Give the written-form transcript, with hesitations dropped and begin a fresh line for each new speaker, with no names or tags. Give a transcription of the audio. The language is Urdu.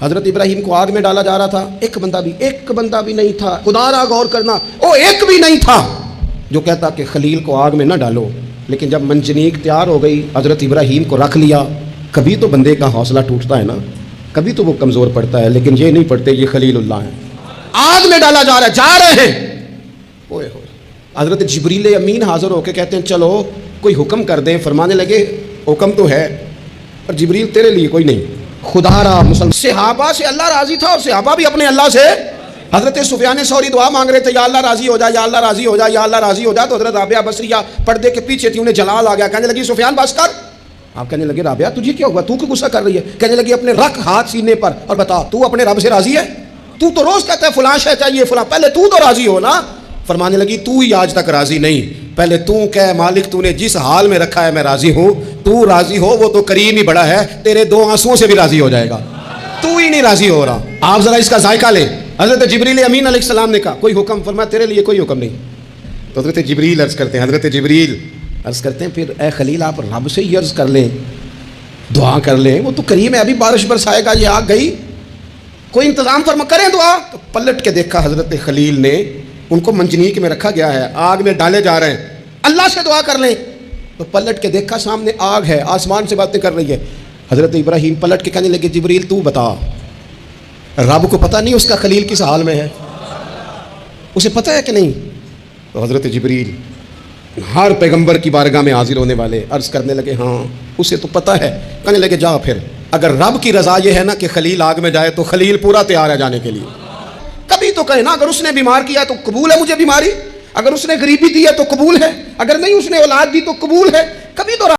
حضرت ابراہیم کو آگ میں ڈالا جا رہا تھا، ایک بندہ بھی نہیں تھا، خدا را غور کرنا، وہ ایک بھی نہیں تھا جو کہتا کہ خلیل کو آگ میں نہ ڈالو۔ لیکن جب منجنیق تیار ہو گئی، حضرت ابراہیم کو رکھ لیا۔ کبھی تو بندے کا حوصلہ ٹوٹتا ہے نا، کبھی تو وہ کمزور پڑتا ہے، لیکن یہ نہیں پڑتے یہ خلیل اللہ ہے۔ آگ میں ڈالا جا رہا ہے، جا رہے ہیں، ہوئے حضرت جبریل امین حاضر ہو کے کہتے ہیں چلو کوئی حکم کر دیں۔ فرمانے لگے حکم تو ہے پر جبریل تیرے لیے کوئی نہیں، خدا را مسلم صحابہ سے اللہ راضی تھا، اور صحابہ بھی اپنے اللہ سے۔ حضرت سفیان ثوری دعا مانگ رہے تھے، یا اللہ راضی ہو جا، یا اللہ راضی ہو جا، یا اللہ راضی ہو جا۔ تو حضرت رابعہ بصریہ پردے کے پیچھے تھی، انہیں جلال آ گیا، کہنے لگی سفیان بس کر۔ آپ کہنے لگے رابعہ تجھے کیا ہوا، تو کیوں غصہ کر رہی ہے؟ کہنے لگی اپنے رکھ ہاتھ سینے پر اور بتا تو اپنے رب سے راضی ہے؟ تو روز کہتا ہے فلاں شے چاہیے فلاں، پہلے تو راضی ہو نا۔ فرمانے لگی تو ہی آج تک راضی نہیں، پہلے تو کہہ مالک تو نے جس حال میں رکھا ہے میں راضی ہوں، تو راضی ہو، وہ تو کریم ہی بڑا ہے، تیرے دو آنسوؤں سے بھی راضی ہو جائے گا، تو ہی نہیں راضی ہو رہا۔ آپ ذرا اس کا ذائقہ لیں۔ حضرت جبریل امین علیہ السلام نے کہا کوئی حکم؟ فرمایا تیرے لیے کوئی حکم نہیں۔ تو حضرت جبریل عرض کرتے ہیں، حضرت جبریل عرض کرتے ہیں پھر اے خلیل آپ رب سے ہی عرض کر لیں، دعا کر لیں، وہ تو کریم ہے، ابھی بارش برسائے گا، یہ آگ گئی، کوئی انتظام فرما کریں دعا۔ تو پلٹ کے دیکھا حضرت خلیل نے، ان کو منجنیق میں رکھا گیا ہے، آگ میں ڈالے جا رہے ہیں، اللہ سے دعا کر لیں۔ تو پلٹ کے دیکھا سامنے آگ ہے، آسمان سے باتیں کر رہی ہے۔ حضرت ابراہیم پلٹ کے کہنے لگے جبریل تو بتا، رب کو پتہ نہیں اس کا خلیل کس حال میں ہے، اسے پتہ ہے کہ نہیں؟ تو حضرت جبریل ہر پیغمبر کی بارگاہ میں حاضر ہونے والے عرض کرنے لگے ہاں اسے تو پتہ ہے۔ کہنے لگے جا پھر، اگر رب کی رضا یہ ہے نا کہ خلیل آگ میں جائے تو خلیل پورا تیار ہے جانے کے لیے۔ کبھی تو کہے نا، اگر اس نے بیمار کیا تو قبول ہے مجھے بیماری، اگر اس نے غریبی دی ہے تو قبول ہے، اگر نہیں اس نے اولاد دی تو قبول ہے، کبھی تو